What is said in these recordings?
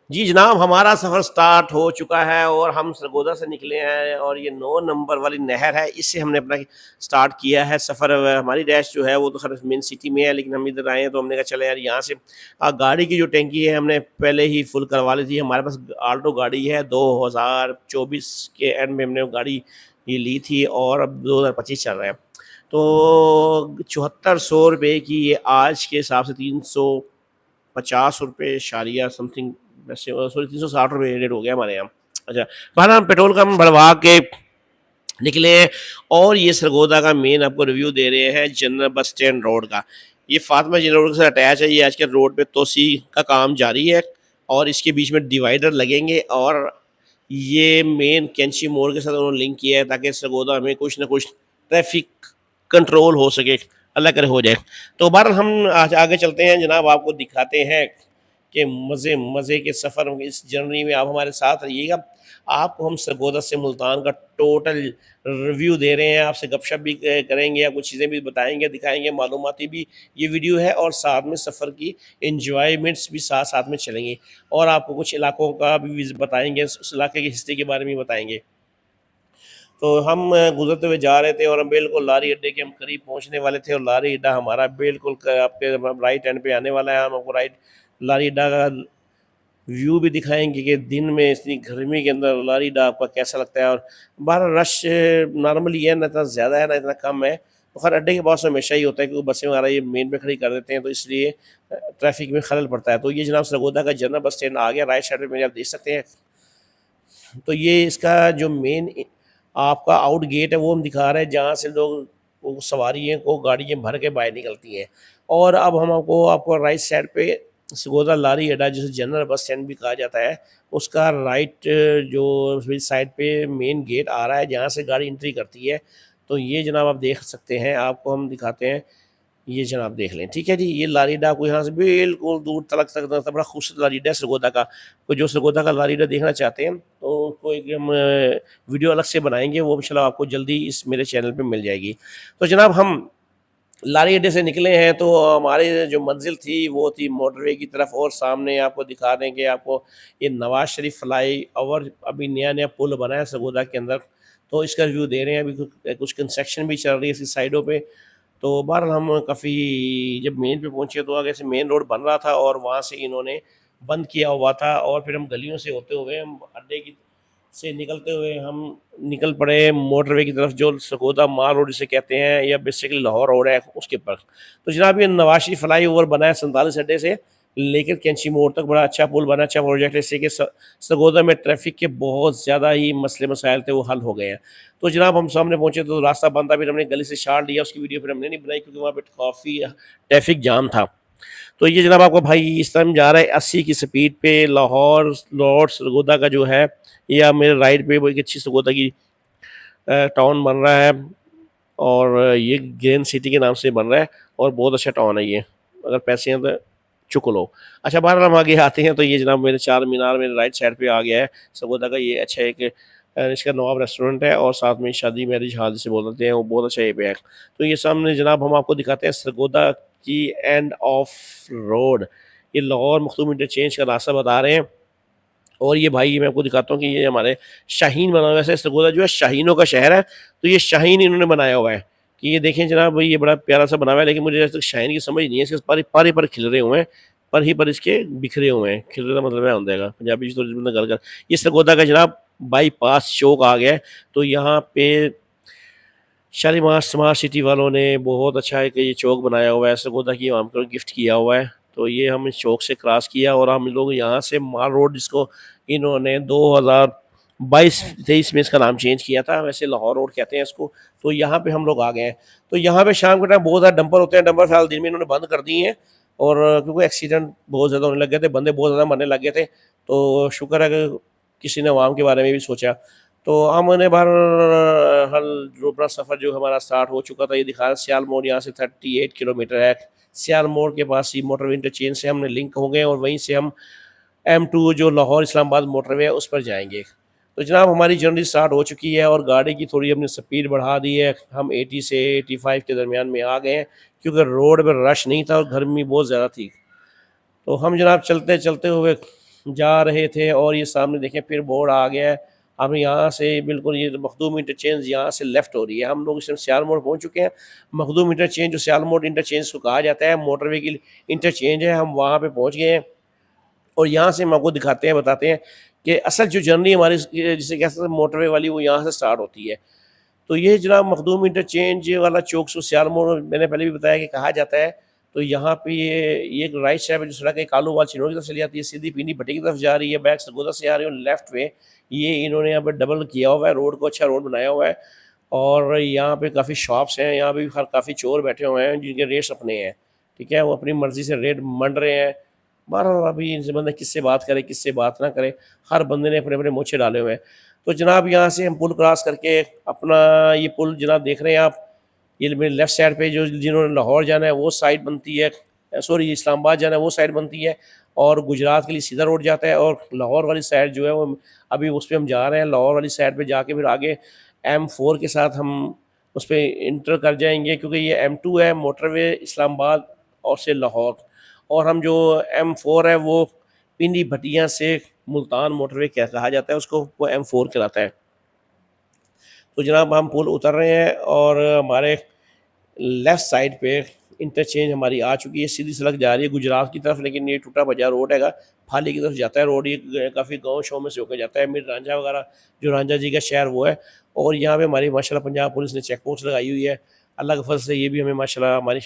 जी जनाब, हमारा सफ़र स्टार्ट हो चुका है और हम सरगोदा से निकले हैं और ये 9 नंबर वाली नहर है, इससे हमने अपना स्टार्ट किया है सफ़र। हमारी डैश जो है वो तो खैर मेन सिटी में है, लेकिन हम इधर आए हैं तो हमने कहा चले यार यहाँ से गाड़ी की जो टैंकी है हमने पहले ही फुल करवा ली थी। हमारे पास आल्टो गाड़ी है, 2024 के एंड में हमने वो गाड़ी ये ली थी और अब 2025 चल रहा है। तो 7400 रुपए की ये आज के हिसाब से 350 रुपये शारिया समथिंग, वैसे सॉरी 360 रुपये रेट हो गया हमारे यहाँ। अच्छा, बहरहाल हम पेट्रोल का हम भरवा के निकले हैं और ये सरगोदा का मेन आपको रिव्यू दे रहे हैं जनरल बस स्टैंड रोड का। ये फातिमा जनरल रोड से अटैच है। ये आजकल रोड पे तोसी का काम जारी है और इसके बीच में डिवाइडर लगेंगे और ये मेन कैंची मोड़ के साथ उन्होंने लिंक किया है ताकि सरगोदा में कुछ ना कुछ ट्रैफिक कंट्रोल हो सके, अल्लाह करे हो जाए। तो बहरहाल हम आज आगे चलते हैं जनाब, आपको दिखाते हैं कि मज़े मज़े के सफ़र में इस जर्नी में आप हमारे साथ रहिएगा। आपको हम सरगोदा से मुल्तान का टोटल रिव्यू दे रहे हैं, आपसे गपशप भी करेंगे, आपको चीज़ें भी बताएँगे, दिखाएँगे, मालूमाती भी ये वीडियो है और साथ में सफ़र की एन्जॉयमेंट्स भी साथ-साथ में चलेंगी और आपको कुछ इलाकों का भी बताएँगे, उस इलाके की हिस्ट्री के बारे में बताएँगे। तो हम गुज़रते हुए जा रहे थे और हम बिल्कुल लारी अड्डे के हम करीब पहुँचने वाले थे और लारी अड्डा हमारा बिल्कुल आपके राइट हैंड पे आने वाला है। हम आपको राइट लारी अड्डा का व्यू भी दिखाएंगे कि दिन में इतनी गर्मी के अंदर लारी अड्डा आपका कैसा लगता है। और बाहर रश नॉर्मली है, ना इतना ज़्यादा है ना इतना कम है। तो खैर अड्डे के पास हमेशा ही होता है क्योंकि बसें वगैरह ये मेन पे खड़ी कर देते हैं, तो इसलिए ट्रैफिक में खलल पड़ता है। तो ये जनाब सरगोदा का जनरल बस स्टैंड आ गया, राइट साइड पे मेरे आप देख सकते हैं। तो ये इसका जो मेन आपका आउट गेट है वो हम दिखा रहे हैं, जहाँ से लोग वो सवारियों को गाड़ियाँ भर के बाहर निकलती हैं। और अब हम आपको राइट साइड पे सरगोदा लारी अड्डा जिसे जनरल बस स्टैंड भी कहा जाता है, उसका राइट जो साइड पे मेन गेट आ रहा है जहाँ से गाड़ी एंट्री करती है। तो ये जनाब आप देख सकते हैं, आपको हम दिखाते हैं। ये जनाब देख लें, ठीक है जी। ये लारीडा आपको यहाँ से बिल्कुल दूर तलक तक नज़र, बड़ा खूबसूरत लारीडा है सरगोदा का। तो जो सरगोदा का लारीडा देखना चाहते हैं तो उसको एक हम वीडियो अलग से बनाएँगे, वो इंशाल्लाह आपको जल्दी इस मेरे चैनल पे मिल जाएगी। तो जनाब हम लारी अड्डे से निकले हैं तो हमारी जो मंजिल थी वो थी मोटरवे की तरफ और सामने आपको दिखा दें कि आपको ये नवाज शरीफ फ्लाई ओवर अभी नया नया पुल बना है सरगोदा के अंदर। तो इसका रिव्यू दे रहे हैं। अभी कुछ कंस्ट्रक्शन भी चल रही है इसकी साइडों पे। तो बहरहाल हम काफ़ी जब मेन पे पहुँचे तो आगे से मेन रोड बन रहा था और वहाँ से इन्होंने बंद किया हुआ था और फिर हम गलियों से होते हुए हम अड्डे की से निकलते हुए हम निकल पड़े मोटरवे की तरफ, जो सरगोदा माल रोड जिसे कहते हैं या बेसिकली लाहौर रोड है उसके ऊपर। तो जनाब ये नवाज शरीफ फ्लाई ओवर बना है 47 अड्डे से लेकर कैंची मोड़ तक, बड़ा अच्छा पुल बना, अच्छा प्रोजेक्ट है। इससे कि सरगोदा में ट्रैफिक के बहुत ज़्यादा ही मसले मसाइल थे वो हल हो गए हैं। तो जनाब हम सामने पहुँचे तो रास्ता बंद था, फिर हमने गली से शार्ट लिया, उसकी वीडियो फिर हमने नहीं बनाई क्योंकि वहाँ पे काफ़ी ट्रैफिक जाम था। तो ये जनाब आपको भाई इस टाइम जा रहा है 80 की स्पीड पे लाहौर लॉर्ड सरगोदा का जो है, या मेरे राइट पे वो एक अच्छी सरगोदा की टाउन बन रहा है और ये ग्रीन सिटी के नाम से बन रहा है और बहुत अच्छा टाउन है ये, अगर पैसे हैं तो चुक लो। अच्छा बहरहाल हम आगे आते हैं तो ये जनाब मेरे चार मीनार मेरे राइट साइड पे आ गया है सरगोदा का। ये अच्छा एक इसका नवाब रेस्टोरेंट है और साथ में शादी मैरिज हॉल जिसे बोलते हैं, वो बहुत अच्छा ये पे है। तो ये सामने जनाब हम आपको दिखाते हैं सरगोदा की एंड ऑफ रोड। ये लाहौर मखदूम इंटरचेंज का रास्ता बता रहे हैं और ये भाई मैं आपको दिखाता हूँ कि ये हमारे शाहीन बना हुआ है। वैसे सरगोदा जो है शाहीनों का शहर है, तो ये शाहीन इन्होंने बनाया हुआ है कि ये देखें जनाब ये बड़ा प्यारा सा बना हुआ है, लेकिन मुझे आज तक शाहीन की समझ नहीं है। इसके पारे पर खिल रहे हुए हैं, पर ही पर इसके बिखरे हुए हैं। खिल रहे का मतलब है हो जाएगा पंजाबी तो बंदा गल कर। ये सरगोदा का जनाब बाईपास चौक आ गया है। तो यहाँ पे शालीमार स्मार्ट सिटी वालों ने बहुत अच्छा है कि ये चौक बनाया हुआ है, सरगोदा की आवाम को गिफ्ट किया हुआ है। तो ये हम इस चौक से क्रॉस किया और हम लोग यहाँ से माल रोड, जिसको इन्होंने 2022-23 में इसका नाम चेंज किया था, वैसे लाहौर रोड कहते हैं इसको। तो यहाँ पे हम लोग आ गए हैं। तो यहाँ पे शाम के टाइम बहुत ज़्यादा डंपर होते हैं, डंपर फिलहाल दिन में इन्होंने बंद कर दिए हैं और क्योंकि एक्सीडेंट बहुत ज़्यादा होने लग गए थे, बंदे बहुत ज़्यादा मरने लग गए थे। तो शुक्र है कि किसी ने आवाम के बारे में भी सोचा। तो हमने बार हल जो अपना सफ़र जो हमारा स्टार्ट हो चुका था, ये दिखा सियाल मोड़ यहाँ से 38 किलोमीटर है। सियाल मोड़ के पास ही मोटर इंटरचेंज से हमने लिंक होंगे और वहीं से हम M2 जो लाहौर इस्लामाबाद मोटरवे है उस पर जाएंगे। तो जनाब हमारी जर्नी स्टार्ट हो चुकी है और गाड़ी की थोड़ी हमने स्पीड बढ़ा दी है। हम 80 से 85 के दरमियान में आ गए हैं क्योंकि रोड पर रश नहीं था और गर्मी बहुत ज़्यादा थी। तो हम जनाब चलते चलते हुए जा रहे थे और ये सामने देखें फिर बोर्ड आ गया है। हम यहाँ से बिल्कुल ये मखदूम इंटरचेंज यहाँ से लेफ़्ट हो रही है। हम लोग इस टाइम सियाल मोड़ पहुँच चुके हैं। मखदूम इंटरचेंज जो सियाल मोड़ इंटरचेंज को कहा जाता है, मोटरवे की इंटरचेंज है, हम वहाँ पे पहुँच गए हैं। और यहाँ से हम आपको दिखाते हैं, बताते हैं कि असल जो जर्नी हमारी जिसे कह सकते हैं मोटरवे वाली, वो यहाँ से स्टार्ट होती है। तो ये जनाब मखदूम इंटरचेंज वाला चौक सो सियाल मोड़ मैंने पहले भी बताया कि कहा जाता है। तो यहाँ पे ये एक राइट साइड पे जो सड़क है कालूवाल चिन्हों की तरफ चली जाती है, सीधी पीनी भट्टी की तरफ जा रही है, बैक सरगोदा से आ रही है, और लेफ्ट में ये इन्होंने यहाँ पे डबल किया हुआ है, रोड को अच्छा रोड बनाया हुआ है। और यहाँ पे काफ़ी शॉप्स हैं, यहाँ पे काफ़ी चोर बैठे हुए हैं जिनके रेट्स अपने हैं, ठीक है, वो अपनी मर्ज़ी से रेट मंड रहे हैं। बहरहाल अभी इनसे बंदा किससे बात करे, किससे बात ना करे, हर बंदे ने अपने अपने मोछे डाले हुए हैं। तो जनाब यहाँ से हम पुल क्रॉस करके अपना ये पुल जनाब देख रहे हैं आप, ये मेरे लेफ़्ट साइड पे जो जिन्होंने लाहौर जाना है वो साइड बनती है, सॉरी इस्लामाबाद जाना है वो साइड बनती है, और गुजरात के लिए सीधा रोड जाता है। और लाहौर वाली साइड जो है वो अभी उस पे हम जा रहे हैं। लाहौर वाली साइड पे जाके फिर आगे M4 के साथ हम उस पे इंटर कर जाएँगे, क्योंकि ये M2 है मोटरवे इस्लामाबाद और से लाहौर, और हम जो M4 है वो पिंडी भटिया से मुल्तान मोटरवे क्या कहा जाता है उसको, वो M4 कहलाता है। तो जनाब हम पुल उतर रहे हैं और हमारे लेफ़्ट साइड पे इंटरचेंज हमारी आ चुकी है, सीधी सड़क जा रही है गुजरात की तरफ, लेकिन ये टूटा भजा रोड हैगा, फाली की तरफ जाता है रोड, ये काफ़ी गाँव शों में से होकर जाता है, मीर रांझा वगैरह जो रांझा जी का शहर वो है। और यहाँ पे हमारी माशाल्लाह पंजाब पुलिस ने चेक पोस्ट लगाई हुई है। अल्लाह के फज़ल से ये भी हमें माशाल्लाह हमारी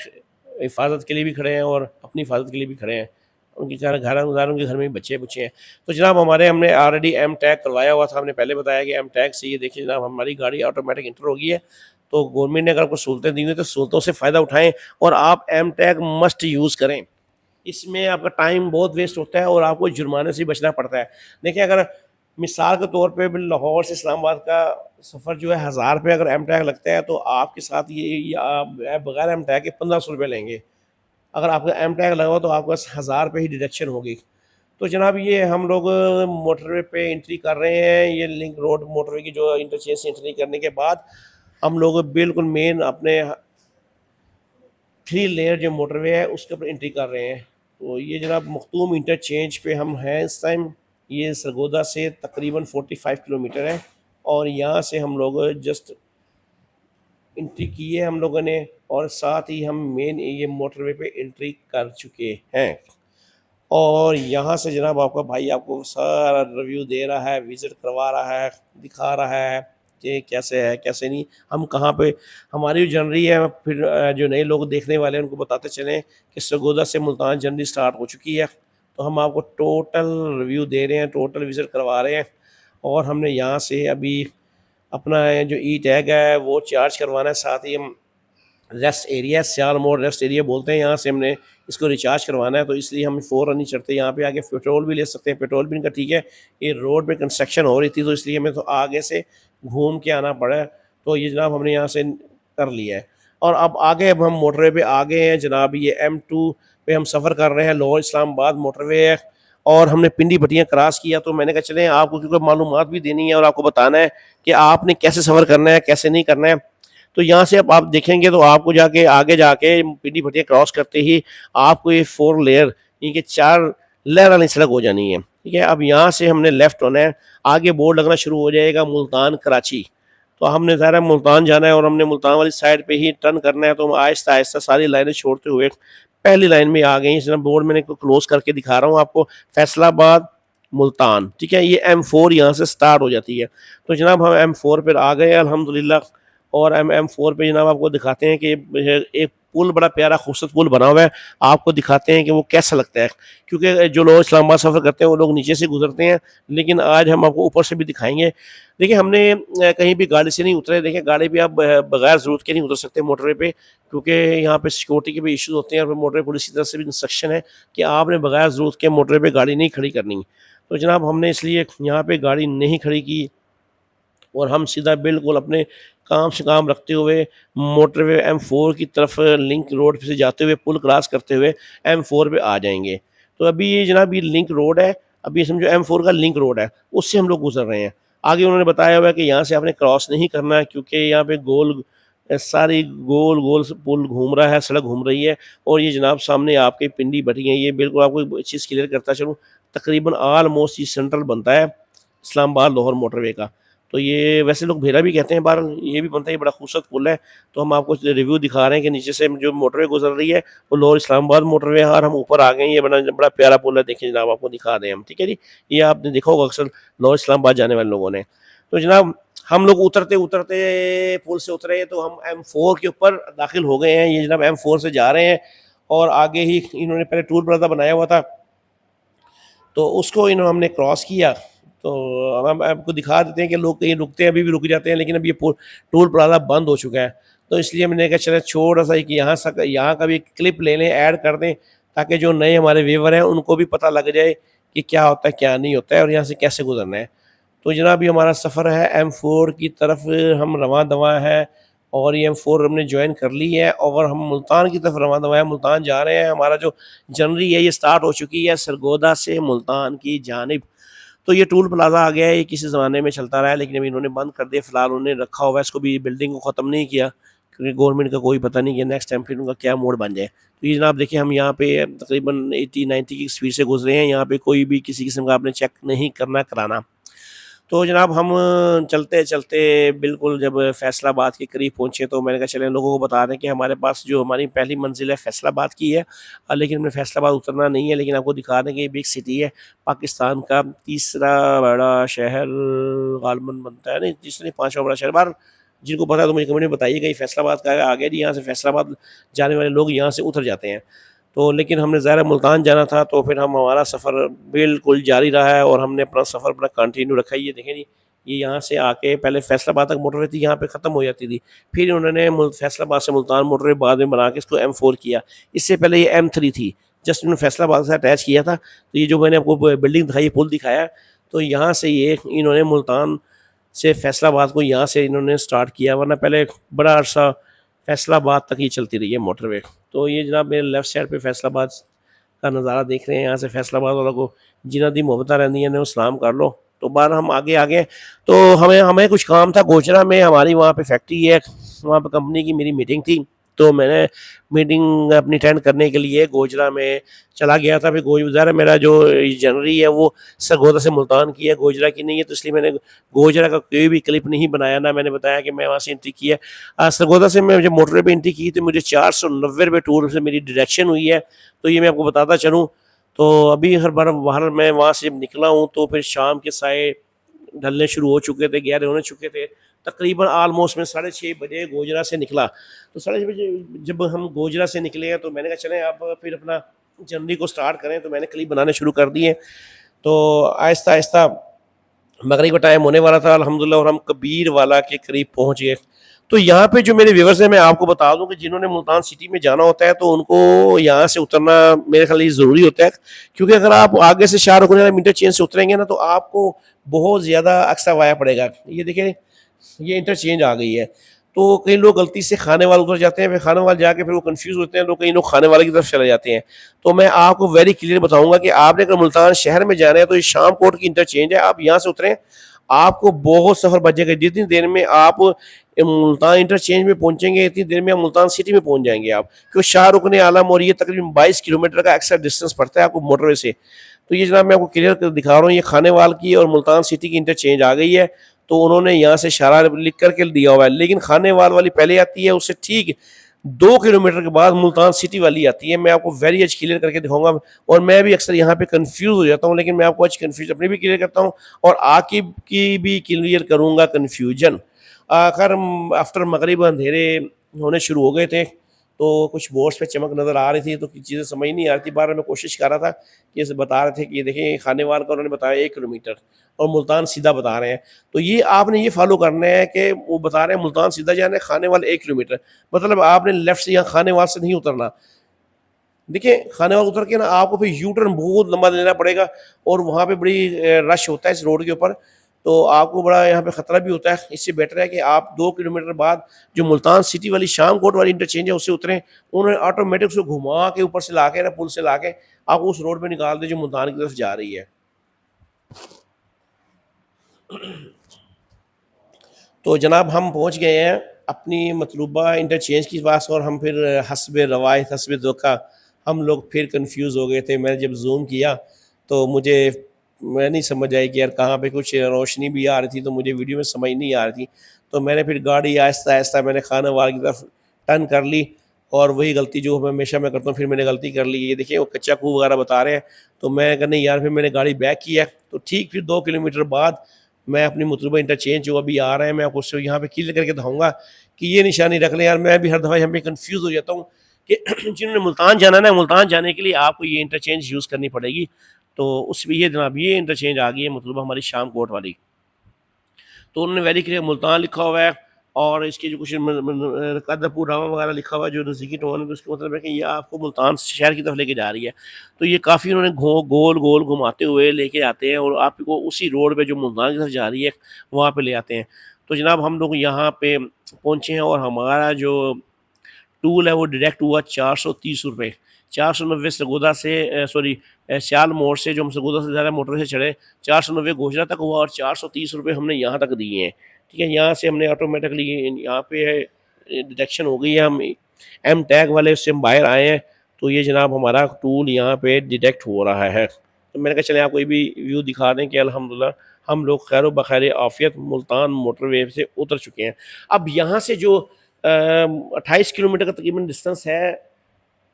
हिफाजत के लिए भी खड़े हैं और अपनी हिफाजत के लिए भी खड़े हैं। उनके घर उनके घर में भी बच्चे-बुच्चे हैं। तो जनाब हमने ऑलरेडी एम टैग करवाया हुआ था, हमने पहले बताया कि एम टैग से ये देखिए जनाब हमारी गाड़ी ऑटोमेटिक इंटर हो गई है। तो गवर्नमेंट ने अगर आपको सहूलतें दी हुई हैं तो सहूलतों से फ़ायदा उठाएँ और आप एम टैग मस्ट यूज़ करें। इसमें आपका टाइम बहुत वेस्ट होता है और आपको जुर्माने से भी बचना पड़ता है। देखिए अगर मिसाल के तौर पे लाहौर से इस्लामाबाद का सफ़र जो है ₹1000 अगर एम टैग लगता है, तो आपके साथ ये आप बगैर एम टैग के ₹1500 लेंगे। अगर आपका एम टैग लगा हो तो आपके पास ₹1000 ही डिडक्शन होगी। तो जनाब ये हम लोग मोटरवे पे एंट्री कर रहे हैं, ये लिंक रोड मोटरवे की जो इंटरचेंज से एंट्री करने के बाद हम लोग बिल्कुल मेन अपने 3 लेयर जो मोटरवे है उसके ऊपर एंट्री कर रहे हैं। तो ये जनाब मखदूम इंटरचेंज पे हम हैं इस टाइम। ये सरगोदा से तकरीबन 45 किलोमीटर है और यहाँ से हम लोग जस्ट एंट्री की है हम लोगों ने, और साथ ही हम मेन ये मोटरवे पे एंट्री कर चुके हैं। और यहाँ से जनाब आपका भाई आपको सारा रिव्यू दे रहा है, विज़िट करवा रहा है, दिखा रहा है कि कैसे है, कैसे नहीं, हम कहाँ पे हमारी जो जर्नी है। फिर जो नए लोग देखने वाले हैं उनको बताते चलें कि सरगोदा से मुल्तान जर्नी स्टार्ट हो चुकी है। तो हम आपको टोटल रिव्यू दे रहे हैं, टोटल विज़िट करवा रहे हैं। और हमने यहाँ से अभी अपना जो ई टैग है वो चार्ज करवाना है, साथ ही हम रेस्ट एरिया सियाल मोड़ रेस्ट एरिया बोलते हैं, यहाँ से हमने इसको रिचार्ज करवाना है, तो इसलिए हम फ़ौरन नहीं चढ़ते। यहाँ पे आगे पेट्रोल भी ले सकते हैं, पेट्रोल भी इनका ठीक है। ये रोड पे कंस्ट्रक्शन हो रही थी तो इसलिए हमें तो आगे से घूम के आना पड़ा। तो ये जनाब हमने यहाँ से कर लिया है और अब हम मोटरवे पे आ गए हैं जनाब। ये M2 पे हम सफ़र कर रहे हैं, लाहौर इस्लामाबाद मोटरवे है और हमने पिंडी भटियाँ क्रॉस किया। तो मैंने कहा चलें आपको क्योंकि मालूमात भी देनी है और आपको बताना है कि आपने कैसे सफ़र करना है, कैसे नहीं करना है। तो यहाँ से अब आप देखेंगे तो आपको जाके आगे जाके पिंडी भटिया क्रॉस करते ही आपको ये 4 लेयर यानी कि 4 लेयर वाली सड़क हो जानी है, ठीक है। अब यहाँ से हमने लेफ़्ट होना है, आगे बोर्ड लगना शुरू हो जाएगा मुल्तान कराची। तो हमने ज़ाहिर है मुल्तान जाना है और हमने मुल्तान वाली साइड पे ही टर्न करना है। तो हम आहिस्ता-आहिस्ता सारी लाइनें छोड़ते हुए पहली लाइन में आ गए हैं। इस बोर्ड मैंने क्लोज़ करके दिखा रहा हूँ आपको, फैसलाबाद, मुल्तान, ठीक है। ये M4 यहाँ से स्टार्ट हो जाती है। तो जनाब हम M4 पर आ गए अल्हम्दुलिल्लाह। और M4 पे जनाब आपको दिखाते हैं कि एक पुल बड़ा प्यारा खूबसूरत पुल बना हुआ है, आपको दिखाते हैं कि वो कैसा लगता है। क्योंकि जो लोग इस्लामाबाद सफ़र करते हैं वो लोग नीचे से गुजरते हैं, लेकिन आज हम आपको ऊपर से भी दिखाएंगे। देखिए हमने कहीं भी गाड़ी से नहीं उतरे। देखिए गाड़ी भी आप बगैर ज़रूरत के नहीं उतर सकते मोटरवे पे, क्योंकि यहाँ पे सिक्योरिटी के भी इश्यूज़ होते हैं और मोटरवे पुलिस की तरफ से भी इंस्ट्रक्शन है कि आपने बगैर ज़रूरत के मोटरवे पे गाड़ी नहीं खड़ी करनी। तो जनाब हमने इसलिए यहाँ पे गाड़ी नहीं खड़ी की और हम सीधा बिल्कुल अपने काम से काम रखते हुए मोटरवे M4 की तरफ लिंक रोड से जाते हुए पुल क्रॉस करते हुए M4 पे आ जाएंगे। तो अभी ये जनाब ये लिंक रोड है, अभी समझो M4 का लिंक रोड है, उससे हम लोग गुजर रहे हैं। आगे उन्होंने बताया हुआ है कि यहाँ से आपने क्रॉस नहीं करना है, क्योंकि यहाँ पे सारी गोल गोल पुल घूम रहा है, सड़क घूम रही है। और ये जनाब सामने आपके पिंडी भटी है, ये बिल्कुल आपको एक चीज़ क्लियर करता चलूँ, तकरीबन ऑलमोस्ट ये सेंट्रल बनता है इस्लामाबाद लाहौर मोटरवे का। तो ये वैसे लोग भेरा भी कहते हैं, बहरहाल ये भी बनता है, ये बड़ा खूबसूरत पुल है। तो हम आपको रिव्यू दिखा रहे हैं कि नीचे से जो मोटरवे गुजर रही है वो लाहौर इस्लामाबाद मोटरवे है, और हम ऊपर आ गए हैं। ये बड़ा बड़ा प्यारा पुल है, देखिए जनाब, आपको दिखा दें हम, ठीक है जी। ये आपने देखा होगा अक्सर लाहौर इस्लामाबाद जाने वाले लोगों ने। तो जनाब हम लोग उतरते उतरते पुल से उतरे तो हम M4 के ऊपर दाखिल हो गए हैं। ये जनाब M4 से जा रहे हैं, और आगे ही इन्होंने पहले टूल प्लाजा बनाया हुआ था, तो उसको हमने क्रॉस किया। तो हम आपको दिखा देते हैं कि लोग कहीं रुकते हैं, अभी भी रुक जाते हैं, लेकिन अब ये टोल प्लाजा बंद हो चुका है। तो इसलिए मैंने कहा चले छोटा सा कि यहाँ का भी क्लिप ले लें, ऐड कर दें, ताकि जो नए हमारे व्यूवर हैं उनको भी पता लग जाए कि क्या होता है क्या नहीं होता है और यहाँ से कैसे गुजरना है। तो जनाब ये हमारा सफ़र है M4 की तरफ, हम रवां दवा है, और ये M4 हमने ज्वाइन कर ली है और हम मुल्तान की तरफ रवां दवा है, मुल्तान जा रहे हैं। हमारा जो जर्नी है ये स्टार्ट हो चुकी है सरगोदा से मुल्तान की जानिब। तो ये टूल प्लाजा आ गया है, ये किसी ज़माने में चलता रहा है, लेकिन अभी इन्होंने बंद कर दिया, फिलहाल उन्होंने रखा हुआ है इसको भी, बिल्डिंग को ख़त्म नहीं किया, क्योंकि गवर्नमेंट का कोई पता नहीं कि नेक्स्ट टाइम फिर उनका क्या मोड बन जाए। तो ये जनाब देखिए, हम यहाँ पे तकरीबन 80-90 की स्पीड से गुजरे हैं। यहाँ पे कोई भी किसी किस्म का आपने चेक नहीं करना कराना। तो जनाब हम चलते-चलते बिल्कुल जब फैसलाबाद के करीब पहुँचे, तो मैंने कहा चलें लोगों को बता दें कि हमारे पास जो हमारी पहली मंज़िल है फैसलाबाद की है, लेकिन हमें फैसलाबाद उतरना नहीं है, लेकिन आपको दिखा दें कि ये बिग सिटी है, पाकिस्तान का तीसरा बड़ा शहर ग़ालिबन बनता है, नहीं तीसरा नहीं, पाँचवाँ बड़ा शहर। बहरहाल जिनको पता है तो मुझे कमेंट में बताइएगा, ये फैसलाबाद का आ गया जी, यहाँ से फैसलाबाद जाने वाले लोग यहाँ से उतर जाते हैं। तो लेकिन हमने ज़ाहिर है मुल्तान जाना था, तो फिर हमारा सफ़र बिल्कुल जारी रहा है और हमने अपना सफ़र अपना कंटिन्यू रखा है। ये देखें जी, ये यहाँ से आके पहले फैसलाबाद तक मोटरवे थी, यहाँ पे ख़त्म हो जाती थी। फिर उन्होंने फैसलाबाद से मुल्तान मोटरवे बाद में बना के इसको M4 किया। इससे पहले ये M3 थी, जस्ट उन्होंने फैसलाबाद से अटैच किया था। तो ये जो मैंने आपको बिल्डिंग दिखाई, पुल दिखाया, तो यहाँ से ये इन्होंने मुल्तान से फैसलाबाद को यहाँ से इन्होंने स्टार्ट किया, वरना पहले बड़ा अरसा फैसलाबाद तक ही चलती रही है मोटरवे। तो ये जनाब मेरे लेफ़्ट साइड पे फैसलाबाद का नज़ारा देख रहे हैं, यहाँ से फैसलाबाद वालों को जिन्हां दी मोहब्बतां रहिंदियां ने, सलाम कर लो। तो बाहर हम आगे आ गए, तो हमें हमें कुछ काम था गोचरा में, हमारी वहाँ पे फैक्ट्री है, वहाँ पे कंपनी की मेरी मीटिंग थी। तो मैंने मीटिंग अपनी अटेंड करने के लिए गोजरा में चला गया था। फिर ज़ाहिर है मेरा जो जनवरी है वो सरगोदा से मुल्तान की है, गोजरा की नहीं है, तो इसलिए मैंने गोजरा का कोई भी क्लिप नहीं बनाया, ना मैंने बताया कि मैं वहाँ से एंट्री की है। सरगोदा से मैं जब मोटरवे पे एंट्री की तो मुझे 490 रुपये टूर से मेरी डिडक्शन हुई है। तो ये मैं आपको बताता चलूँ, तो अभी हर बार बाहर मैं वहाँ से जब निकला हूँ तो फिर शाम के साए ढलने शुरू हो चुके थे, गहरे होने चुके थे। तकरीबन ऑलमोस्ट मैं 6:30 बजे गोजरा से निकला। तो 6:30 बजे जब हम गोजरा से निकले हैं, तो मैंने कहा चलें अब फिर अपना जर्नी को स्टार्ट करें। तो मैंने क्लिप बनाने शुरू कर दिए। तो आहिस्ता आहिस्ता मगरिब का टाइम होने वाला था अल्हम्दुलिल्लाह, और हम कबीर वाला के करीब पहुँच गए। तो यहाँ पे जो मेरे व्यूवर्स हैं, मैं आपको बता दूँ कि जिन्होंने मुल्तान सिटी में जाना होता है तो उनको यहाँ से उतरना मेरे ख्याल ये ज़रूरी होता है, क्योंकि अगर आप आगे से शाहरुख इंटरचेंज से उतरेंगे ना, तो आपको बहुत ज़्यादा अक्सा वाया पड़ेगा। ये देखें, ये इंटरचेंज आ गई है। तो कई लोग गलती से खाने वाले उतर जाते हैं, फिर खाने वाले जाके फिर वो कंफ्यूज होते हैं, लोग कई लोग खाने वाले की तरफ चले जाते हैं। तो मैं आपको वेरी क्लियर बताऊंगा कि आपने अगर मुल्तान शहर में जाना है तो ये शाम कोट की इंटरचेंज है, आप यहाँ से उतरें, आपको बहुत सफ़र बचेगा। जितनी देर में आप मुल्तान इंटरचेंज में पहुंचेंगे, इतनी देर में आप मुल्तान सिटी में पहुंच जाएंगे आप, क्योंकि शाहरुख आलम और ये तकरीबन 22 किलोमीटर का एक्स्ट्रा डिस्टेंस पड़ता है आपको मोटरवे से। तो ये जनाब मैं आपको क्लियर कर दिखा रहा हूँ, ये खानेवाल की और मुल्तान सिटी की इंटरचेंज आ गई है। तो उन्होंने यहाँ से इशारा लिख करके दिया हुआ है, लेकिन खानेवाल वाली पहले आती है, उससे ठीक 2 किलोमीटर के बाद मुल्तान सिटी वाली आती है। मैं आपको वेरी आज क्लियर करके दिखाऊंगा, और मैं भी अक्सर यहाँ पे कंफ्यूज हो जाता हूँ, लेकिन मैं आपको आज कंफ्यूज अपनी भी क्लियर करता हूँ और आकिब की भी क्लियर करूँगा कन्फ्यूजन। आखिर आफ्टर मगरिब अंधेरे होने शुरू हो गए थे, तो कुछ बोर्ड्स पे चमक नज़र आ रही थी, तो चीज़ें समझ नहीं आ रही थी। बार मैं कोशिश कर रहा था कि इसे बता रहे थे कि ये देखें खानेवाल का उन्होंने बताया 1 किलोमीटर और मुल्तान सीधा बता रहे हैं। तो ये आपने ये फॉलो करना है कि वो बता रहे हैं मुल्तान सीधा जाना है, खानेवाल 1 किलोमीटर, मतलब आपने लेफ्ट से यहाँ खानेवाल से नहीं उतरना। देखिए खानेवाल उतर के ना आपको फिर यू टर्न बहुत लंबा लेना पड़ेगा, और वहाँ पे बड़ी रश होता है इस रोड के ऊपर, तो आपको बड़ा यहाँ पे ख़तरा भी होता है। इससे बेटर है कि आप 2 किलोमीटर बाद जो मुल्तान सिटी वाली शाम कोट वाली इंटरचेंज है उससे उतरें। उन्होंने ऑटोमेटिक उसको घुमा के ऊपर से ला के ना, पुल से ला के आपको उस रोड पे निकाल दे जो मुल्तान की तरफ जा रही है। तो जनाब हम पहुँच गए हैं अपनी मतलूबा इंटरचेंज के पास, और हम फिर हस्ब रवायत हस्ब धोखा हम लोग फिर कंफ्यूज हो गए थे। मैंने जब जूम किया तो मुझे मैं नहीं समझ आई कि यार कहाँ पे कुछ रोशनी भी आ रही थी, तो मुझे वीडियो में समझ नहीं आ रही थी। तो मैंने फिर गाड़ी आहिस्ता-आहिस्ता मैंने खाना वाल की तरफ टर्न कर ली, और वही गलती जो मैं हमेशा मैं करता हूँ, फिर मैंने गलती कर ली। ये देखिए वो कच्चा खूह वगैरह बता रहे हैं, तो मैं कहा नहीं यार, फिर मैंने गाड़ी बैक किया। तो ठीक फिर 2 किलोमीटर बाद मैं अपनी मुतलूबा इंटरचेंज जो अभी आ रहे हैं, मैं आपको उससे यहाँ पे क्लियर करके दिखाऊँगा कि ये निशानी रख लें यार। मैं भी हर दफ़ा यहाँ पे कन्फ्यूज़ हो जाता हूँ कि जिन्होंने मुल्तान जाना है ना, मुल्तान जाने के लिए आपको ये इंटरचेंज यूज़ करनी पड़ेगी। तो उसमें ये जनाब ये इंटरचेंज आ गई है मुतलूबा हमारी शाम कोट वाली। तो उन्होंने वेरी क्लियर मुल्तान लिखा हुआ है, और इसके जो कुछ कदरपुर रामा वगैरह लिखा हुआ है जो नज़दीकी टाउन है, तो उसका मतलब है कि ये आपको मुल्तान शहर की तरफ लेके जा रही है। तो ये काफ़ी उन्होंने गोल गोल घुमाते हुए लेके आते हैं, और आपको उसी रोड पे जो मुल्तान की तरफ जा रही है वहाँ पे ले आते हैं। तो जनाब हम लोग यहाँ पे पहुँचे हैं, और हमारा जो टूल है वो डायरेक्ट हुआ 430 रुपये। 490 सरगोदा से सॉरी श्याल मोड़ से, जो हम सरगोदा से ज़्यादा मोटर से चढ़े, 490 गोजरा तक हुआ, और 430 रुपये हमने यहाँ तक दिए हैं। ठीक है, यहाँ से हमने ऑटोमेटिकली यहाँ पे डिडक्शन हो गई है, हम एम टैग वाले उससे हम बाहर आए हैं। तो ये जनाब हमारा टूल यहाँ पे डिटेक्ट हो रहा है। तो मैंने कहा चलें आपको ये भी व्यू दिखा दें कि अल्हम्दुलिल्लाह हम लोग खैर बखैर आफियत मुल्तान मोटरवे से उतर चुके हैं। अब यहाँ से जो 28 किलोमीटर का तकरीबन डिस्टेंस है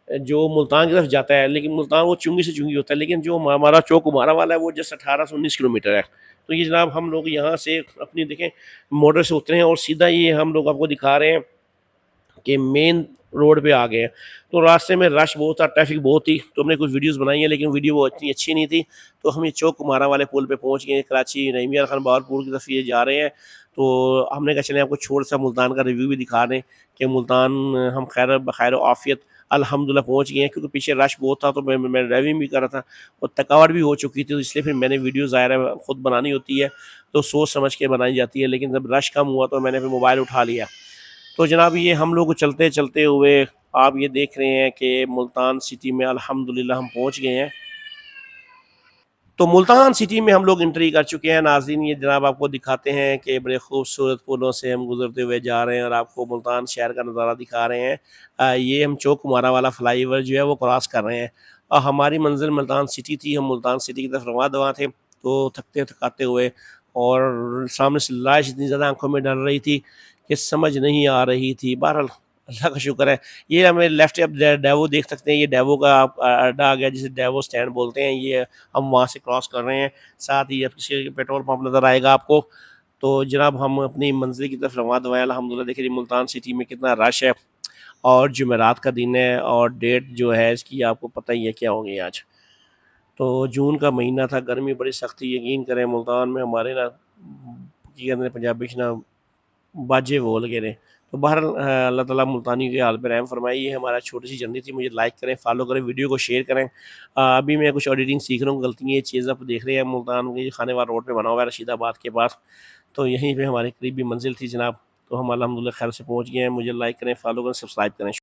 जो मुल्तान की तरफ जाता है, लेकिन मुल्तान वो चुंगी से चुंगी होता है, लेकिन जो हमारा चौक उमारा वाला है वो जस्ट 18 से 19 किलोमीटर है। तो ये जनाब हम लोग यहाँ से अपनी देखें मोटर से उतरे हैं, और सीधा ये हम लोग आपको दिखा रहे हैं कि मेन रोड पे आ गए हैं। तो रास्ते में रश बहुत था, ट्रैफिक बहुत थी, तो हमने कुछ वीडियोस बनाई हैं, लेकिन वीडियो वो इतनी अच्छी नहीं थी। तो हम ये चौक कुमारा वाले पुल पे पहुंच गए हैं, कराची नईम यार खान बहावलपुर की तरफ ये जा रहे हैं। तो हमने कहा चलें आपको छोटा सा मुल्तान का रिव्यू भी दिखा दें कि मुल्तान हम खैर बखैर आफियत अल्हम्दुलिल्लाह पहुंच गए हैं, क्योंकि पीछे रश बहुत था, तो मैं ड्राइविंग भी कर रहा था और थकावट भी हो चुकी थी, तो इसलिए फिर मैंने वीडियो ज़ाहिर है खुद बनानी होती है, तो सोच समझ के बनाई जाती है। लेकिन जब रश कम हुआ तो मैंने फिर मोबाइल उठा लिया। तो जनाब ये हम लोग चलते चलते हुए आप ये देख रहे हैं कि मुल्तान सिटी में अल्हम्दुलिल्लाह हम पहुंच गए हैं। तो मुल्तान सिटी में हम लोग एंट्री कर चुके हैं नाज़रीन। ये जनाब आपको दिखाते हैं कि बड़े खूबसूरत पुलों से हम गुजरते हुए जा रहे हैं, और आपको मुल्तान शहर का नज़ारा दिखा रहे हैं। ये हम चौक कुमारा वाला फ्लाईओवर जो है वो क्रॉस कर रहे हैं, और हमारी मंजिल मुल्तान सिटी थी। हम मुल्तान सिटी की तरफ रवां दवा थे, तो थकते थकाते हुए, और सामने से लाश इतनी ज़्यादा आंखों में डर रही थी कि समझ नहीं आ रही थी। बहरहाल अल्लाह का शुक्र है। ये हमें लेफ्ट अब डेवो देख सकते हैं, ये डेवो का आप अड्डा आ गया जिसे डेवो स्टैंड बोलते हैं। ये हम वहाँ से क्रॉस कर रहे हैं, साथ ही आपके पेट्रोल पंप नज़र आएगा आपको। तो जनाब हम अपनी मंजिल की तरफ रवां दवाएँ अल्हम्दुलिल्लाह। देखिए मुल्तान सिटी में कितना रश है, और जुमेरात का दिन है, और डेट जो है इसकी आपको पता ही है क्या होगी आज। तो जून का महीना था, गर्मी बड़ी सख्त थी। यकीन करें मुल्तान में हमारे ना की कहते हैं पंजाबी च ना बाजे बोल गए ने। तो बहरहाल अल्लाह ताला मुल्तानी के हाल पे रहम फरमाए। ये हमारा छोटी सी जर्नी थी। मुझे लाइक करें, फॉलो करें, वीडियो को शेयर करें। अभी मैं कुछ एडिटिंग सीख रहा हूँ, गलती ये चीज़ आप देख रहे हैं मुल्तान के खानेवाल रोड पे बना हुआ है रशीदाबाद के पास। तो यहीं पे हमारी करीबी मंजिल थी जनाब। तो हम अल्हम्दुलिल्लाह खैर से पहुँच गए हैं। मुझे लाइक करें, फॉलो करें, सब्सक्राइब करें।